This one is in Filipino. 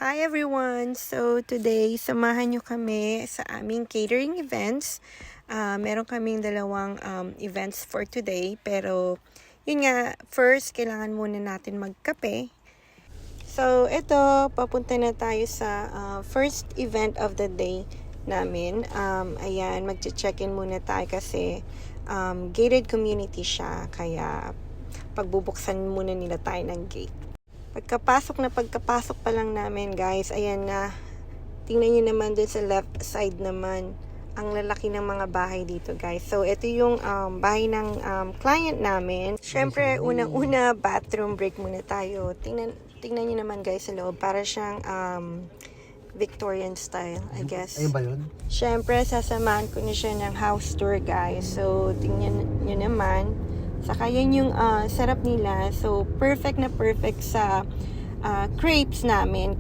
Hi everyone! So today, samahan nyo kami sa aming catering events. Meron kaming dalawang events for today. Pero yun nga, first, kailangan muna natin magkape. So ito, papunta na tayo sa first event of the day namin. Ayan, mag-check-in muna tayo kasi gated community siya. Kaya pagbubuksan muna nila tayo ng gate. Pagkapasok pa lang namin, guys, ayan na. Tingnan nyo naman dun sa left side naman. Ang lalaki ng mga bahay dito, guys. So, ito yung bahay ng client namin. Siyempre, unang-una, bathroom break muna tayo. Tingnan nyo naman, guys, sa loob. Para siyang Victorian style, I guess. Ayun ba yun? Siyempre, sasamahan ko na siya ng house tour, guys. So, tingnan nyo naman. Saka yan yung setup nila. So, perfect na perfect sa crepes namin.